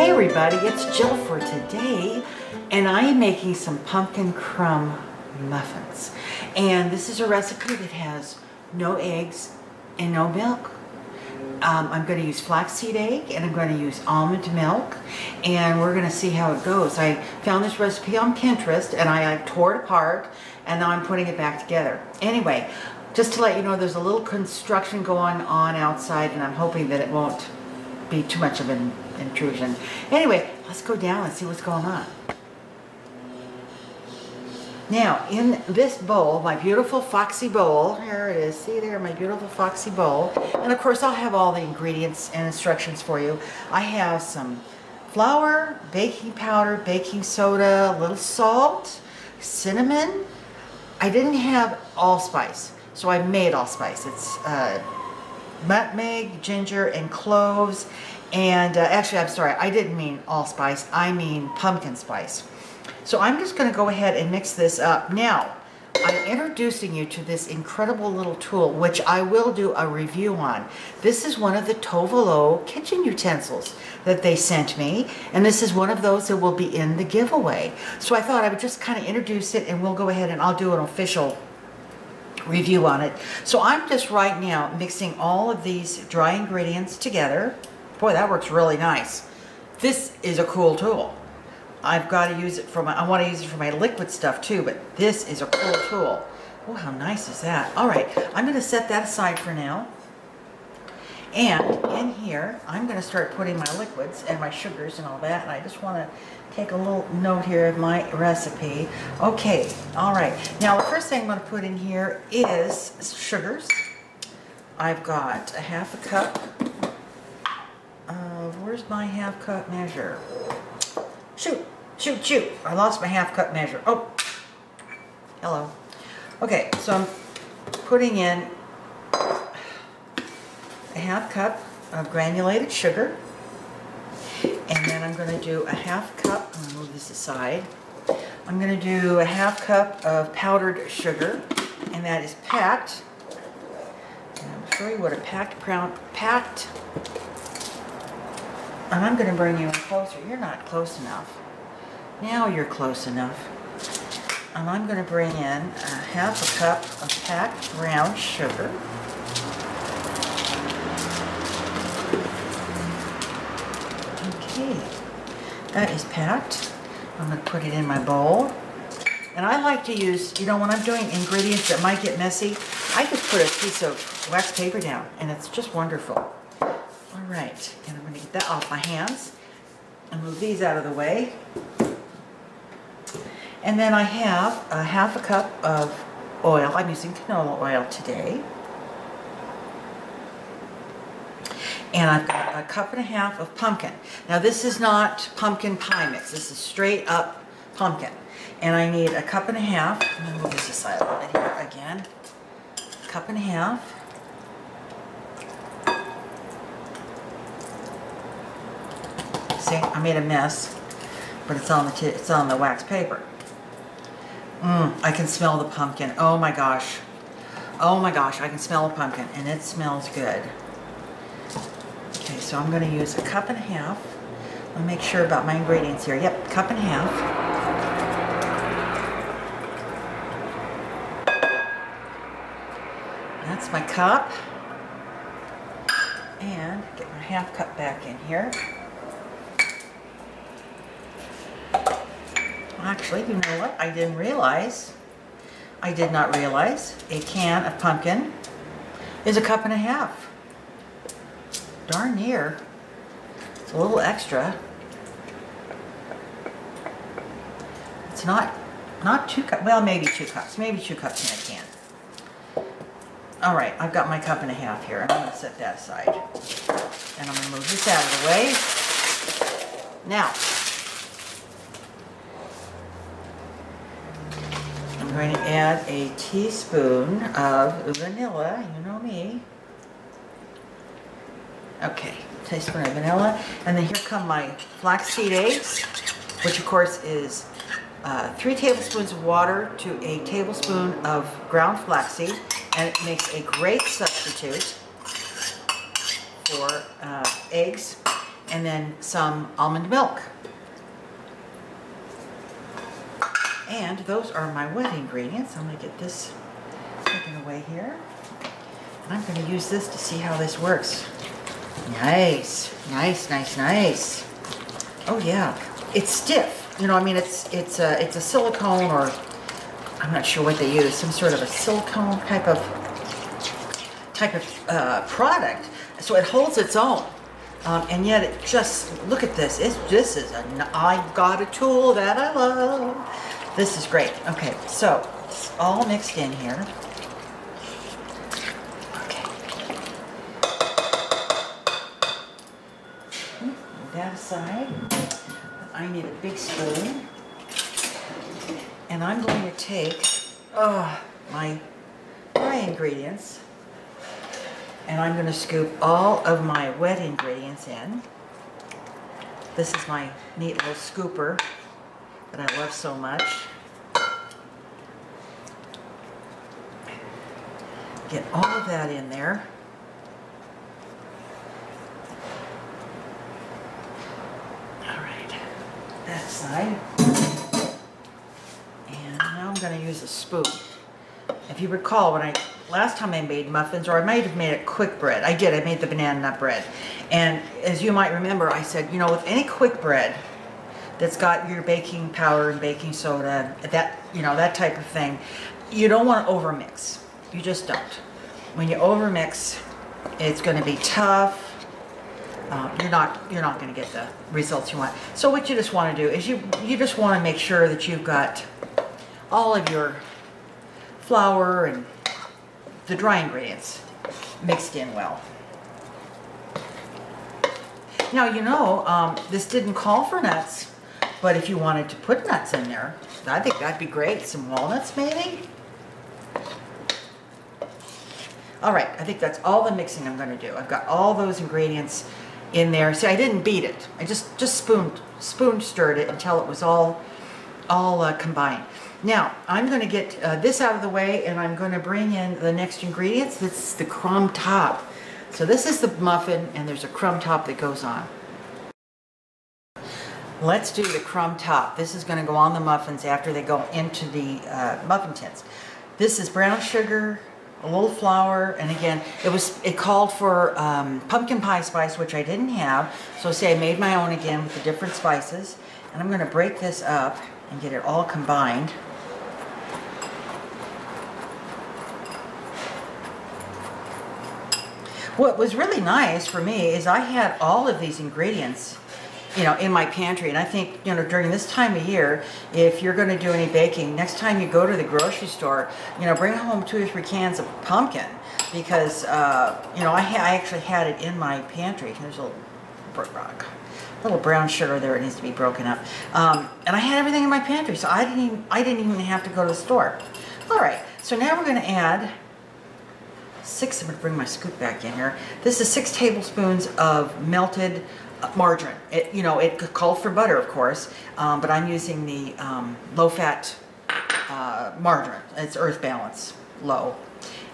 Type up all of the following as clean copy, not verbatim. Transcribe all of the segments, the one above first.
Hey everybody, it's Jill for today, and I am making some pumpkin crumb muffins. And this is a recipe that has no eggs and no milk. I'm going to use flaxseed egg and I'm going to use almond milk, and we're going to see how it goes. I found this recipe on Pinterest and I tore it apart, and now I'm putting it back together. Anyway, just to let you know, there's a little construction going on outside, and I'm hoping that it won't be too much of an intrusion. Anyway, let's go down and see what's going on. Now, in this bowl, my beautiful foxy bowl, here it is, see there, my beautiful foxy bowl, and of course I'll have all the ingredients and instructions for you. I have some flour, baking powder, baking soda, a little salt, cinnamon. I didn't have allspice, so I made allspice. It's nutmeg, ginger, and cloves. And actually, I'm sorry, I didn't mean allspice, I mean pumpkin spice. So I'm just going to go ahead and mix this up. Now, I'm introducing you to this incredible little tool, which I will do a review on. This is one of the Tovolo kitchen utensils that they sent me, and this is one of those that will be in the giveaway. So I thought I would just kind of introduce it, and we'll go ahead and I'll do an official review on it. So I'm just right now mixing all of these dry ingredients together. Boy, that works really nice. This is a cool tool. I've got to use it for my, I want to use it for my liquid stuff too, but this is a cool tool. Oh, how nice is that? All right, I'm going to set that aside for now. And in here, I'm going to start putting my liquids and my sugars and all that. And I just want to take a little note here of my recipe. Okay, all right. Now, the first thing I'm going to put in here is sugars. I've got a half a cup of, where's my half cup measure? Shoot. I lost my half cup measure. Oh, hello. Okay, so I'm putting in a half cup of granulated sugar. And then I'm going to do a half cup, I'm going to move this aside. I'm going to do a half cup of powdered sugar, and that is packed. And I'll show you what a packed, and I'm going to bring you in closer. You're not close enough. Now you're close enough. And I'm going to bring in a half a cup of packed brown sugar. Okay, that is packed. I'm going to put it in my bowl. And I like to use, you know, when I'm doing ingredients that might get messy, I just put a piece of wax paper down, and it's just wonderful. All right, and I'm going to get that off my hands and move these out of the way. And then I have a half a cup of oil. I'm using canola oil today. And I've got a cup and a half of pumpkin. Now this is not pumpkin pie mix. This is straight up pumpkin. And I need a cup and a half. I'm going to move this aside a little bit here again. A cup and a half. See, I made a mess, but it's on the wax paper. I can smell the pumpkin. Oh my gosh. Oh my gosh, I can smell the pumpkin, and it smells good. Okay, so I'm going to use a cup and a half. I'll make sure about my ingredients here. Yep, cup and a half. That's my cup. And get my half cup back in here. Actually, you know what? I did not realize a can of pumpkin is a cup and a half. Darn near. It's a little extra. It's not 2 cups, well, maybe 2 cups. Maybe 2 cups in a can. All right, I've got my cup and a half here, and I'm going to set that aside. And I'm going to move this out of the way. Now, I'm going to add a teaspoon of vanilla, you know me. Okay, teaspoon of vanilla, and then here come my flaxseed eggs, which of course is 3 tablespoons of water to a tablespoon of ground flaxseed, and it makes a great substitute for eggs. and then some almond milk. And those are my wet ingredients. I'm going to get this taken away here. And I'm going to use this to see how this works. Nice, nice, nice, nice. Oh yeah, it's stiff. You know, I mean, it's a silicone, or I'm not sure what they use, some sort of a silicone type of product. So it holds its own, and yet it just, look at this. I've got a tool that I love. This is great. Okay, so it's all mixed in here. Okay. Move that aside. I need a big spoon. And I'm going to take my dry ingredients, and I'm going to scoop all of my wet ingredients in. This is my neat little scooper that I love so much. Get all of that in there. All right, that side. And now I'm going to use a spoon. If you recall, last time I made muffins, or I might have made a quick bread. I made the banana nut bread. And as you might remember, I said, you know, with any quick bread that's got your baking powder and baking soda, that type of thing, you don't want to overmix. You just don't. When you overmix, it's going to be tough. You're not going to get the results you want. So what you just want to do is you just want to make sure that you've got all of your flour and the dry ingredients mixed in well. Now, you know, this didn't call for nuts, but if you wanted to put nuts in there, I think that'd be great. Some walnuts, maybe? All right, I think that's all the mixing I'm going to do. I've got all those ingredients in there. See, I didn't beat it. I just spoon stirred it until it was all combined. Now, I'm going to get this out of the way, and I'm going to bring in the next ingredients. This is the crumb top. So this is the muffin, and there's a crumb top that goes on. Let's do the crumb top. This is going to go on the muffins after they go into the muffin tins. This is brown sugar, a little flour, and again, it called for pumpkin pie spice, which I didn't have. So say I made my own again with the different spices. And I'm going to break this up and get it all combined. What was really nice for me is I had all of these ingredients, you know, in my pantry. And I think, you know, during this time of year, if you're going to do any baking, next time you go to the grocery store, you know, bring home 2 or 3 cans of pumpkin, because, you know, I actually had it in my pantry. There's a little brown sugar there. It needs to be broken up. And I had everything in my pantry, so I didn't even have to go to the store. All right, so now we're going to add I'm going to bring my scoop back in here. This is 6 tablespoons of melted margarine. It called for butter, of course, but I'm using the low-fat margarine. It's Earth Balance Low.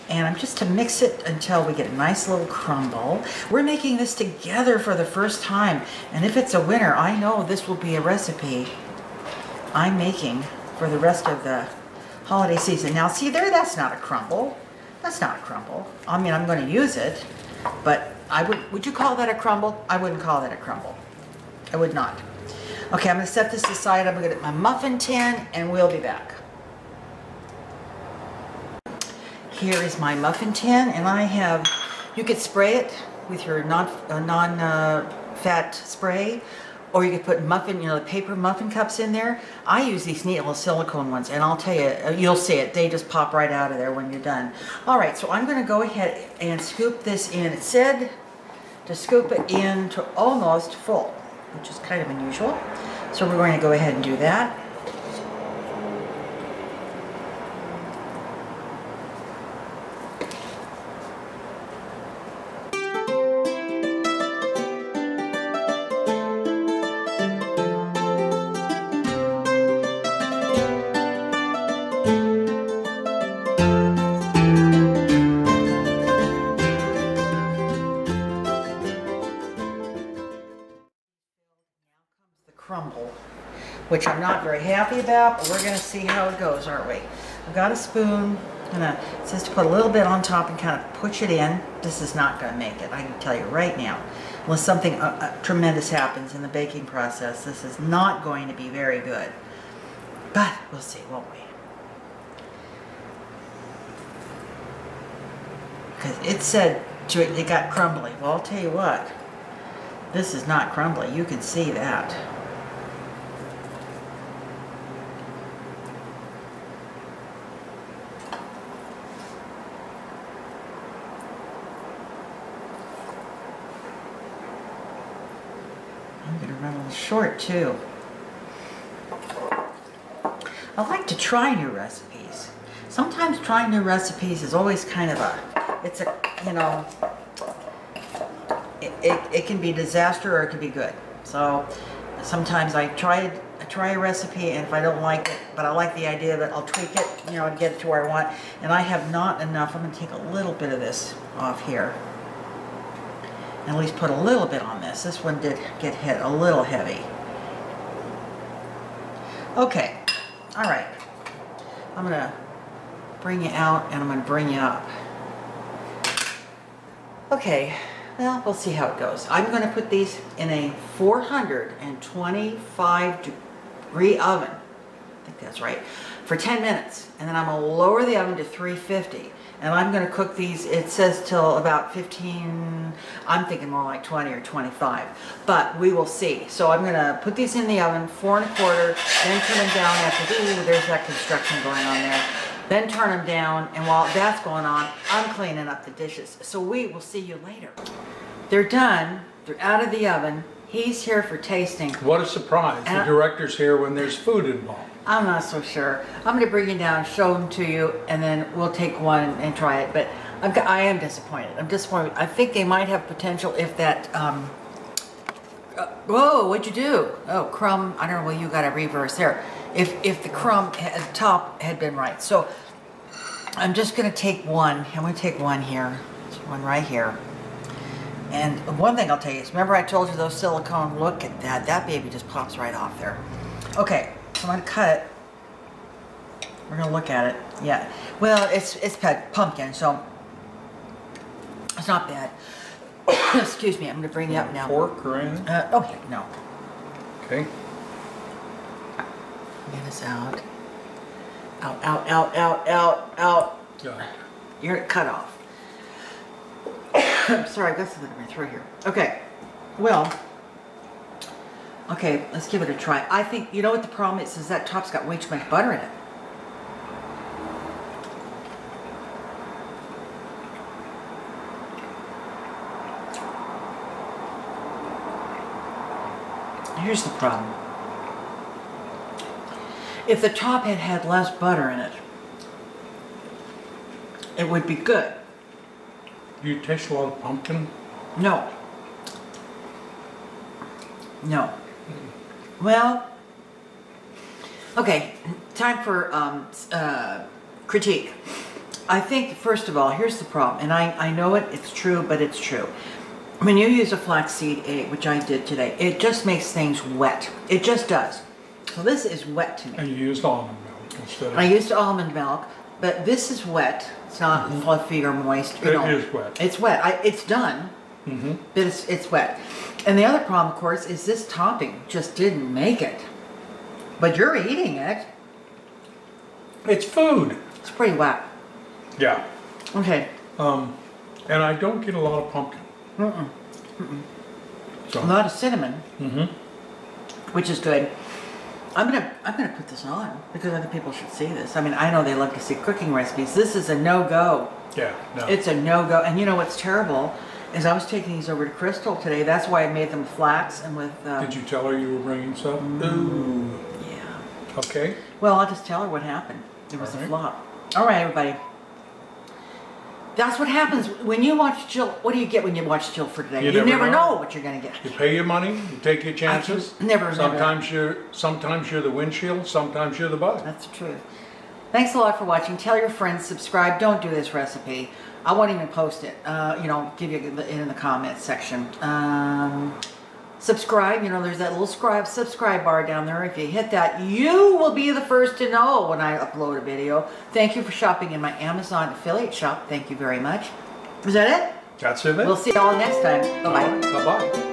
And I'm just to mix it until we get a nice little crumble. We're making this together for the first time, and if it's a winner, I know this will be a recipe I'm making for the rest of the holiday season. Now, see there, that's not a crumble. That's not a crumble. I mean, I'm going to use it, but would you call that a crumble? I wouldn't call that a crumble. I would not. Okay, I'm going to set this aside. I'm going to get my muffin tin, and we'll be back. Here is my muffin tin, and you could spray it with your non-fat spray, or you could put the paper muffin cups in there. I use these neat little silicone ones, and I'll tell you, you'll see it. They just pop right out of there when you're done. All right, so I'm going to go ahead and scoop this in. It said to scoop it in to almost full, which is kind of unusual. So we're going to go ahead and do that. which I'm not very happy about, but we're gonna see how it goes, aren't we? I've got a spoon, it says to put a little bit on top and kind of push it in. This is not gonna make it, I can tell you right now. Unless something tremendous happens in the baking process, this is not going to be very good. But we'll see, won't we? Because it said it got crumbly. Well, I'll tell you what, this is not crumbly. You can see that. I'm going to run a little short too. I like to try new recipes. Sometimes trying new recipes is always kind of you know, it can be a disaster or it can be good. So sometimes I try a recipe, and if I don't like it, but I like the idea of it, I'll tweak it, you know, to get it to where I want. And I have not enough. I'm going to take a little bit of this off here. And at least put a little bit on this. This one did get hit a little heavy. Okay. All right. I'm going to bring you out, and I'm going to bring you up. Okay, well, we'll see how it goes. I'm going to put these in a 425 degree oven. I think that's right. For 10 minutes. And then I'm going to lower the oven to 350. And I'm going to cook these, it says till about 15, I'm thinking more like 20 or 25. But we will see. So I'm going to put these in the oven, 4 1/4, then turn them down after, ooh, there's that construction going on there. Then turn them down, and while that's going on, I'm cleaning up the dishes. So we will see you later. They're done. They're out of the oven. He's here for tasting. What a surprise. The director's here when there's food involved. I'm not so sure. I'm going to bring you down, show them to you, and then we'll take one and try it. But I am disappointed. I'm disappointed. I think they might have potential if that... whoa, what'd you do? Oh, crumb. I don't know. Well, you got a reverse there. If the crumb at the top had been right. So I'm just going to take one. I'm going to take one here. There's one right here. And one thing I'll tell you is, remember I told you those silicone, look at that. That baby just pops right off there. Okay, so I'm going to cut it. We're going to look at it. Yeah. Well, it's pumpkin, so it's not bad. Excuse me, I'm going to bring you up now. Fork or anything? Oh, heck no. Okay. Get this out. Out, out, out, out, out, out. Yeah. You're cut off. I'm sorry, I've got something in my throat here. Okay. Well, okay, let's give it a try. I think, you know what the problem is that top's got way too much butter in it. Here's the problem. If the top had had less butter in it, it would be good. Do you taste a lot of pumpkin? No. No. Well, okay, time for critique. I think, first of all, here's the problem, and I know it's true, but it's true. When you use a flaxseed egg, which I did today, it just makes things wet. It just does. So this is wet to me. And you used almond milk instead of... I used almond milk, but this is wet. It's not fluffy or moist. You know. It is wet. It's wet. It's done, but it's wet. And the other problem, of course, is this topping just didn't make it. But you're eating it. It's food. It's pretty wet. Yeah. Okay. And I don't get a lot of pumpkin. So. A lot of cinnamon, which is good. I'm gonna put this on because other people should see this. I mean, I know they love to see cooking recipes. This is a no-go. Yeah, no. It's a no-go. And you know what's terrible is I was taking these over to Crystal today. That's why I made them flax and with... Did you tell her you were bringing some? Ooh. Yeah. Okay. Well, I'll just tell her what happened. It was a flop. All right, everybody. That's what happens when you watch Jill. What do you get when you watch Jill for today? You never know what you're going to get. You pay your money, you take your chances. Never. Sometimes you're the windshield, sometimes you're the bug. That's the truth. Thanks a lot for watching. Tell your friends, subscribe. Don't do this recipe. I won't even post it. You know, give you it in the comments section. subscribe. You know, there's that little subscribe bar down there. If you hit that, you will be the first to know when I upload a video. Thank you for shopping in my Amazon affiliate shop. Thank you very much. Is that it? That's it. We'll see you all next time. Bye-bye. Bye-bye.